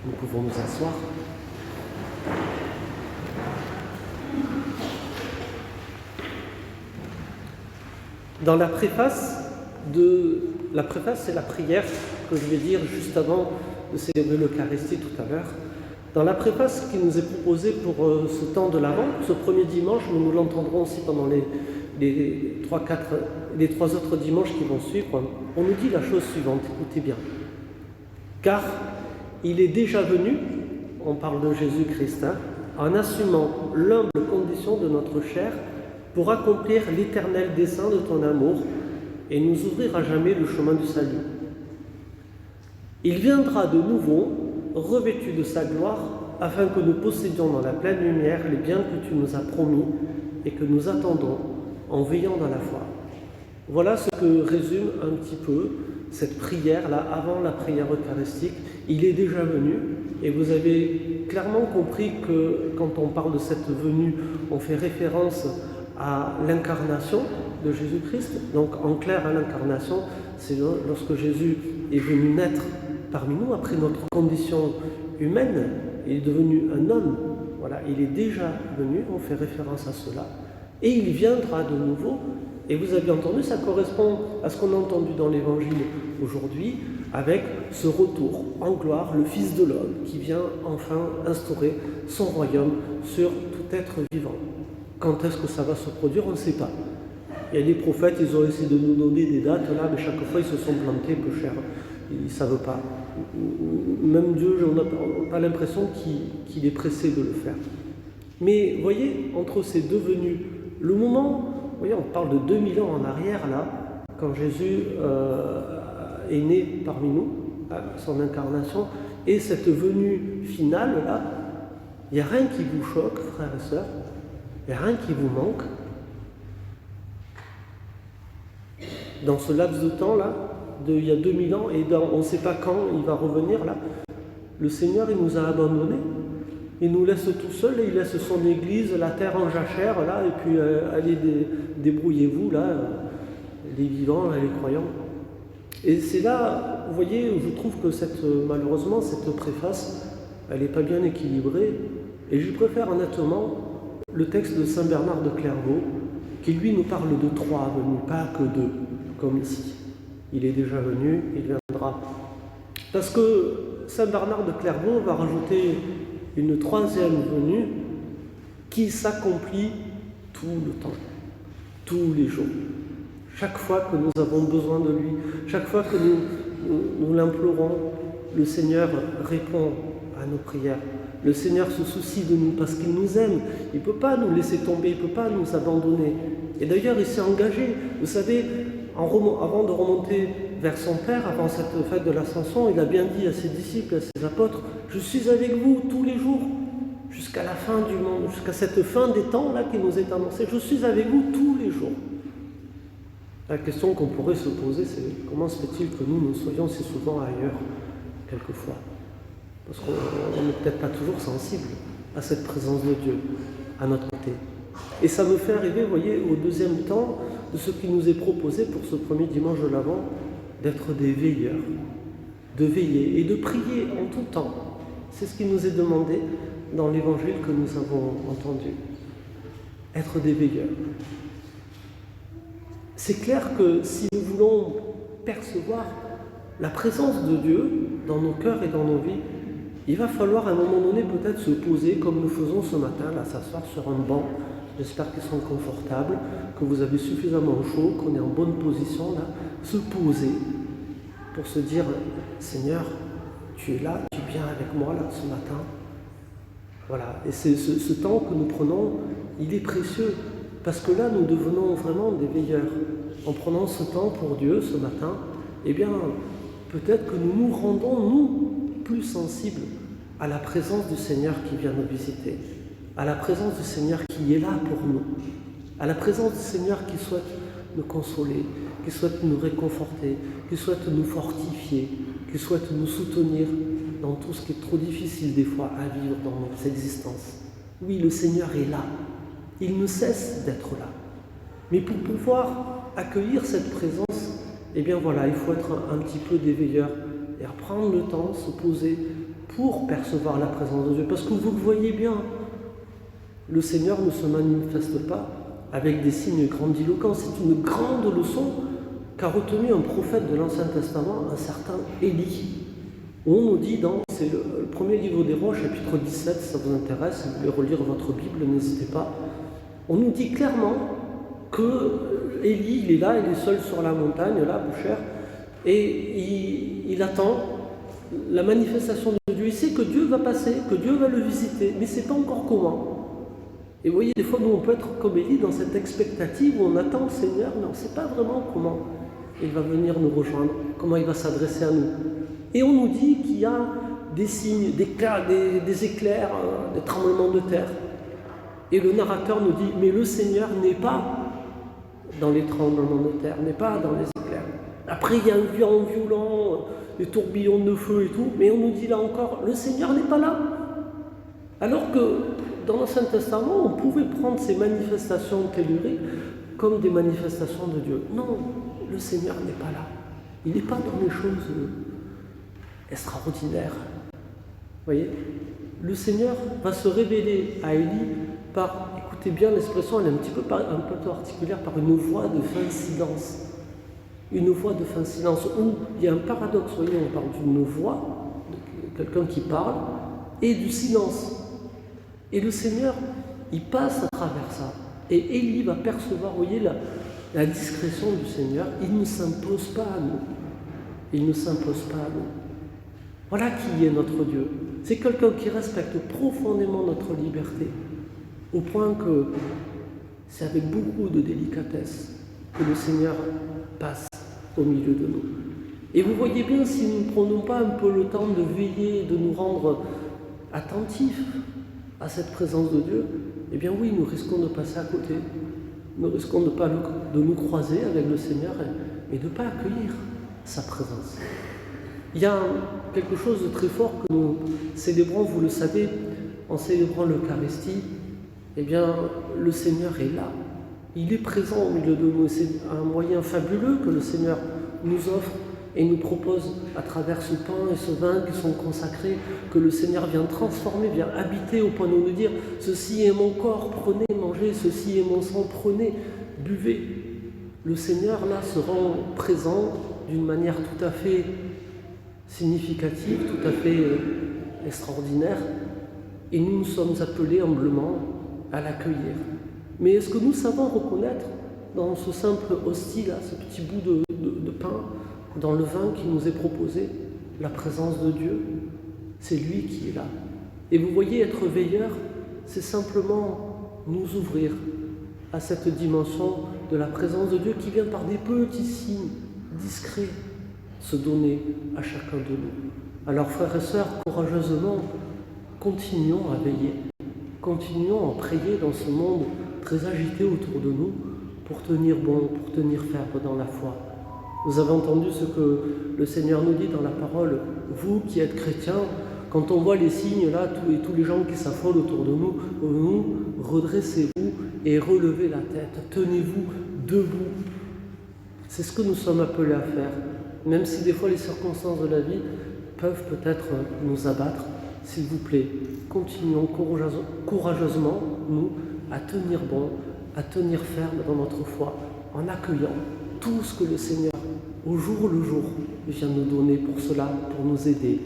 Nous pouvons nous asseoir. Dans la préface, c'est la prière que je vais dire juste avant de célébrer l'Eucharistie tout à l'heure. Dans la préface qui nous est proposée pour ce temps de l'Avent, ce premier dimanche, mais nous l'entendrons aussi pendant les 3 autres dimanches qui vont suivre, on nous dit la chose suivante, écoutez bien. Car il est déjà venu, on parle de Jésus-Christ, en assumant l'humble condition de notre chair pour accomplir l'éternel dessein de ton amour et nous ouvrir à jamais le chemin du salut. Il viendra de nouveau, revêtu de sa gloire, afin que nous possédions dans la pleine lumière les biens que tu nous as promis et que nous attendons en veillant dans la foi. Voilà ce que résume un petit peu cette prière-là, avant la prière eucharistique. Il est déjà venu, et vous avez clairement compris que quand on parle de cette venue, on fait référence à l'incarnation de Jésus-Christ. Donc en clair, à l'incarnation, c'est lorsque Jésus est venu naître parmi nous, après notre condition humaine, il est devenu un homme. Voilà, il est déjà venu, on fait référence à cela. Et il viendra de nouveau. Et vous avez entendu, ça correspond à ce qu'on a entendu dans l'Évangile aujourd'hui, avec ce retour en gloire, le Fils de l'homme, qui vient enfin instaurer son royaume sur tout être vivant. Quand est-ce que ça va se produire, on ne sait pas. Il y a des prophètes, ils ont essayé de nous donner des dates, là, mais chaque fois ils se sont plantés, peu cher. Ils ne savent pas. Même Dieu, on n'a pas l'impression qu'il est pressé de le faire. Mais voyez, entre ces deux venues, le moment, vous voyez, on parle de 2000 ans en arrière, là, quand Jésus est né parmi nous, son incarnation, et cette venue finale, là, il n'y a rien qui vous choque, frères et sœurs, il n'y a rien qui vous manque. Dans ce laps de temps, là, il y a 2000 ans, et on ne sait pas quand il va revenir, là, le Seigneur, il nous a abandonnés. Il nous laisse tout seuls, et il laisse son Église, la terre en jachère, là, et puis allez, débrouillez-vous, là, les vivants, les croyants. Et c'est là, vous voyez, où je trouve que malheureusement, cette préface, elle n'est pas bien équilibrée, et je préfère honnêtement le texte de Saint Bernard de Clairvaux, qui lui nous parle de 3 venues, pas que 2, comme ici. Il est déjà venu, il viendra. Parce que Saint Bernard de Clairvaux va rajouter une 3e venue qui s'accomplit tout le temps, tous les jours. Chaque fois que nous avons besoin de lui, chaque fois que nous l'implorons, le Seigneur répond à nos prières. Le Seigneur se soucie de nous parce qu'il nous aime. Il ne peut pas nous laisser tomber, il ne peut pas nous abandonner. Et d'ailleurs, il s'est engagé. Vous savez, avant de remonter vers son Père, avant cette fête de l'Ascension, il a bien dit à ses disciples, à ses apôtres, « Je suis avec vous tous les jours, jusqu'à la fin du monde, jusqu'à cette fin des temps là qui nous est annoncée. Je suis avec vous tous les jours. » La question qu'on pourrait se poser, c'est comment se fait-il que nous soyons si souvent ailleurs, quelquefois? Parce qu'on n'est peut-être pas toujours sensible à cette présence de Dieu à notre côté. Et ça me fait arriver, vous voyez, au 2e temps de ce qui nous est proposé pour ce premier dimanche de l'Avent, d'être des veilleurs, de veiller et de prier en tout temps. C'est ce qui nous est demandé dans l'évangile que nous avons entendu. Être des veilleurs. C'est clair que si nous voulons percevoir la présence de Dieu dans nos cœurs et dans nos vies, il va falloir à un moment donné peut-être se poser comme nous faisons ce matin, là, s'asseoir sur un banc. J'espère qu'ils sont confortables, que vous avez suffisamment chaud, qu'on est en bonne position, là. Se poser pour se dire, Seigneur, tu es là, tu es bien avec moi, là, ce matin. Voilà, et c'est ce temps que nous prenons, il est précieux, parce que là, nous devenons vraiment des veilleurs. En prenant ce temps pour Dieu, ce matin, eh bien, peut-être que nous nous rendons, nous, plus sensibles à la présence du Seigneur qui vient nous visiter, à la présence du Seigneur qui est là pour nous, à la présence du Seigneur qui souhaite nous consoler, qui souhaite nous réconforter, qui souhaite nous fortifier, qui souhaite nous soutenir dans tout ce qui est trop difficile des fois à vivre dans notre existence. Oui, le Seigneur est là, il ne cesse d'être là. Mais pour pouvoir accueillir cette présence, eh bien voilà, il faut être un petit peu des veilleurs et prendre le temps, se poser pour percevoir la présence de Dieu. Parce que vous le voyez bien, le Seigneur ne se manifeste pas avec des signes grandiloquents. C'est une grande leçon qu'a retenu un prophète de l'Ancien Testament, un certain Élie. Où on nous dit, c'est le premier livre des Rois, chapitre 17, si ça vous intéresse, si vous voulez relire votre Bible, n'hésitez pas. On nous dit clairement que Élie, il est là, il est seul sur la montagne, là, Boucher, et il attend la manifestation de Dieu. Il sait que Dieu va passer, que Dieu va le visiter, mais il ne sait pas encore comment. Et vous voyez, des fois, nous, on peut être comme Élie dans cette expectative où on attend le Seigneur, mais on ne sait pas vraiment comment il va venir nous rejoindre, comment il va s'adresser à nous. Et on nous dit qu'il y a des signes, des éclairs, des tremblements de terre. Et le narrateur nous dit, mais le Seigneur n'est pas dans les tremblements de terre, n'est pas dans les éclairs. Après, il y a un vent violent, des tourbillons de feu et tout, mais on nous dit là encore, le Seigneur n'est pas là. Alors que dans l'Ancien Testament, on pouvait prendre ces manifestations telluriques comme des manifestations de Dieu. Non, le Seigneur n'est pas là. Il n'est pas dans les choses extraordinaires. Vous voyez, le Seigneur va se révéler à Élie par, écoutez bien l'expression, elle est un peu particulière, par une voix de fin silence. Une voix de fin silence, où il y a un paradoxe, vous voyez, on parle d'une voix, de quelqu'un qui parle, et du silence. Et le Seigneur, il passe à travers ça. Et Élie va percevoir, vous voyez, la discrétion du Seigneur. Il ne s'impose pas à nous. Il ne s'impose pas à nous. Voilà qui est notre Dieu. C'est quelqu'un qui respecte profondément notre liberté, au point que c'est avec beaucoup de délicatesse que le Seigneur passe au milieu de nous. Et vous voyez bien, si nous ne prenons pas un peu le temps de veiller, de nous rendre attentifs à cette présence de Dieu, eh bien oui, nous risquons de passer à côté. Nous risquons de nous croiser avec le Seigneur et de ne pas accueillir sa présence. Il y a quelque chose de très fort que nous célébrons, vous le savez, en célébrant l'Eucharistie. Eh bien, le Seigneur est là. Il est présent au milieu de nous. C'est un moyen fabuleux que le Seigneur nous offre et nous propose à travers ce pain et ce vin qui sont consacrés, que le Seigneur vient transformer, vient habiter au point de nous dire « Ceci est mon corps, prenez, mangez, ceci est mon sang, prenez, buvez ». Le Seigneur, là, se rend présent d'une manière tout à fait significative, tout à fait extraordinaire, et nous nous sommes appelés humblement à l'accueillir. Mais est-ce que nous savons reconnaître dans ce simple hostie, là, ce petit bout de pain, dans le vin qui nous est proposé, la présence de Dieu? C'est lui qui est là. Et vous voyez, être veilleur, c'est simplement nous ouvrir à cette dimension de la présence de Dieu qui vient par des petits signes discrets se donner à chacun de nous. Alors frères et sœurs, courageusement, continuons à veiller, continuons à prier dans ce monde très agité autour de nous pour tenir bon, pour tenir ferme dans la foi. Vous avez entendu ce que le Seigneur nous dit dans la parole, vous qui êtes chrétiens, quand on voit les signes là, tous les gens qui s'affolent autour de nous, redressez-vous et relevez la tête, tenez-vous debout. C'est ce que nous sommes appelés à faire, même si des fois les circonstances de la vie peuvent peut-être nous abattre. S'il vous plaît, continuons courageusement, nous, à tenir bon, à tenir ferme dans notre foi, en accueillant tout ce que le Seigneur, au jour le jour, vient nous donner pour cela, pour nous aider